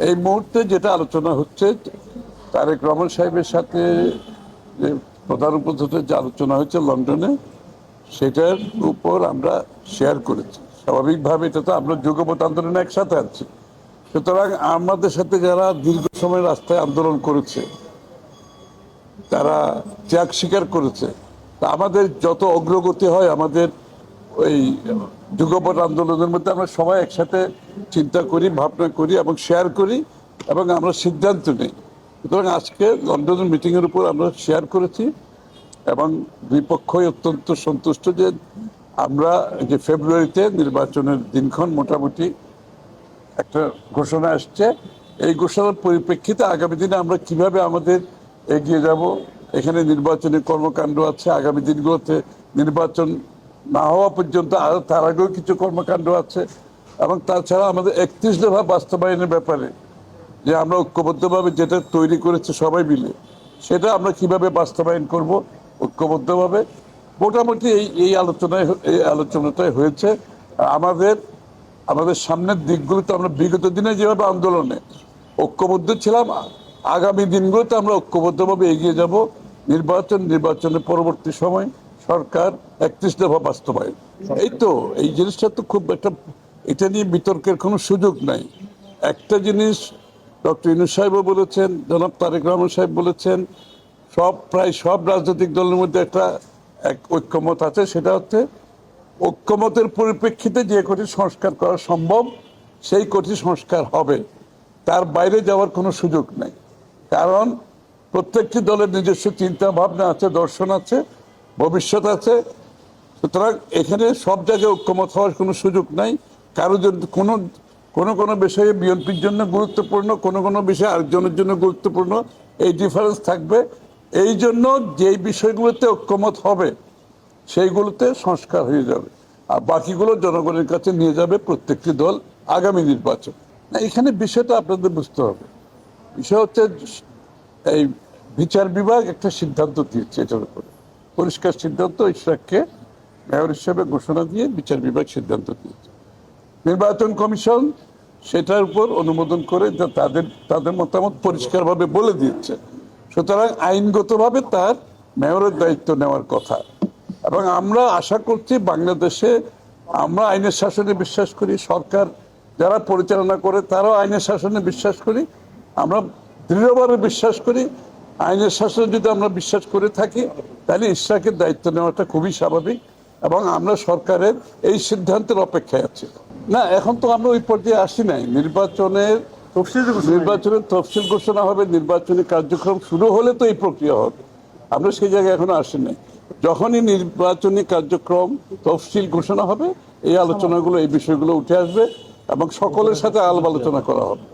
এই মুহূর্তে যেটা আলোচনা হচ্ছে, তারেক রহমান সাহেবের সাথে যে প্রধান উপদেষ্টার যে আলোচনা হয়েছে লন্ডনে, সেটার উপর আমরা শেয়ার করেছি। স্বাভাবিকভাবে এটা তো আমরা যুগপৎ আন্দোলনে একসাথে আছি, সুতরাং আমাদের সাথে যারা দীর্ঘ সময় রাস্তায় আন্দোলন করেছে, তারা ত্যাগ স্বীকার করেছে, তা আমাদের যত অগ্রগতি হয় আমাদের ওই যুগপৎ আন্দোলনের মধ্যে আমরা সবাই একসাথে চিন্তা করি, ভাবনা করি এবং শেয়ার করি এবং আমরা সিদ্ধান্ত নিই। সুতরাং আজকে লন্ডনের মিটিংয়ের উপর আমরা শেয়ার করেছি এবং দুই পক্ষই অত্যন্ত সন্তুষ্ট যে আমরা যে ফেব্রুয়ারিতে নির্বাচনের দিনক্ষণ মোটামুটি একটা ঘোষণা আসছে। এই ঘোষণার পরিপ্রেক্ষিতে আগামী দিনে আমরা কিভাবে আমাদের এগিয়ে যাব, এখানে নির্বাচনী কর্মকাণ্ড আছে, আগামী দিনগুলোতে নির্বাচন না হওয়া পর্যন্ত আরো তার আগেও কিছু কর্মকাণ্ড আছে, এবং তাছাড়া আমাদের 31 দফা বাস্তবায়নের ব্যাপারে যে আমরা ঐক্যবদ্ধভাবে যেটা তৈরি করেছে সবাই মিলে, সেটা আমরা কিভাবে বাস্তবায়ন করব ঐক্যবদ্ধভাবে, মোটামুটি এই আলোচনাটাই হয়েছে। আমাদের আমাদের সামনের দিকগুলোতে আমরা বিগত দিনে যেভাবে আন্দোলনে ঐক্যবদ্ধ ছিলাম, আগামী দিনগুলোতে আমরা ঐক্যবদ্ধভাবে এগিয়ে যাব। নির্বাচনের পরবর্তী সময় সরকার 31 দফা বাস্তবায়ন, এই তো এই জিনিসটা তো খুব একটা, এটা নিয়ে বিতর্কের কোনো সুযোগ নাই। একটা জিনিস ডক্টর ইউনূস সাহেবও বলেছেন, জনাব তারেক রহমান সাহেব বলেছেন, প্রায় সব রাজনৈতিক দলের মধ্যে একটা ঐক্যমত আছে, সেটা হচ্ছে ঐক্যমতের পরিপ্রেক্ষিতে যে কটি সংস্কার করা সম্ভব সেই কটি সংস্কার হবে, তার বাইরে যাওয়ার কোনো সুযোগ নেই। কারণ প্রত্যেকটি দলের নিজস্ব চিন্তা ভাবনা আছে, দর্শন আছে, ভবিষ্যৎ আছে। সুতরাং এখানে সব জায়গায় ঐক্যমত হওয়ার কোনো সুযোগ নাই। কারো জন্য কোনো বিষয়ে বিএনপির জন্য গুরুত্বপূর্ণ, কোনো বিষয়ে আরেকজনের জন্য গুরুত্বপূর্ণ, এই ডিফারেন্স থাকবে। এই জন্য যেই বিষয়গুলোতে ঐক্যমত হবে সেইগুলোতে সংস্কার হয়ে যাবে, আর বাকিগুলো জনগণের কাছে নিয়ে যাবে প্রত্যেকটি দল আগামী নির্বাচন। না, এখানে বিষয়টা আপনাদের বুঝতে হবে। বিষয় হচ্ছে এই বিচার বিভাগ একটা সিদ্ধান্ত দিয়েছে, এটার উপরে পরিষ্কার সিদ্ধান্ত, ইশরাককে মেয়র হিসেবে ঘোষণা দিয়ে বিচার বিভাগ সিদ্ধান্ত দিয়েছে। নির্বাচন কমিশন সেটার উপর অনুমোদন করে তাদের মতামত পরিষ্কারভাবে বলে দিয়েছে। সুতরাং আইনগতভাবে তার মেয়রের দায়িত্ব নেওয়ার কথা। এবং আমরা আশা করছি বাংলাদেশে আমরা আইনের শাসনে বিশ্বাস করি, সরকার যারা পরিচালনা করে তারাও আইনের শাসনে বিশ্বাস করি, আমরা দৃঢ়ভাবে বিশ্বাস করি। আইনের শাসনে যদি আমরা বিশ্বাস করে থাকি, তাহলে ইশরাকের দায়িত্ব নেওয়াটা খুবই স্বাভাবিক এবং আমরা সরকারের এই সিদ্ধান্তের অপেক্ষায় আছি। না, এখন তো আমরা ওই পর্যায়ে আসি নাই। নির্বাচনের তফসিল ঘোষণা হবে, নির্বাচনী কার্যক্রম শুরু হলে তো এই প্রক্রিয়া হবে। আমরা সেই জায়গায় এখনো আসি নাই। যখনই নির্বাচনী কার্যক্রম তফসিল ঘোষণা হবে, এই আলোচনাগুলো, এই বিষয়গুলো উঠে আসবে এবং সকলের সাথে আলাপ আলোচনা করা হবে।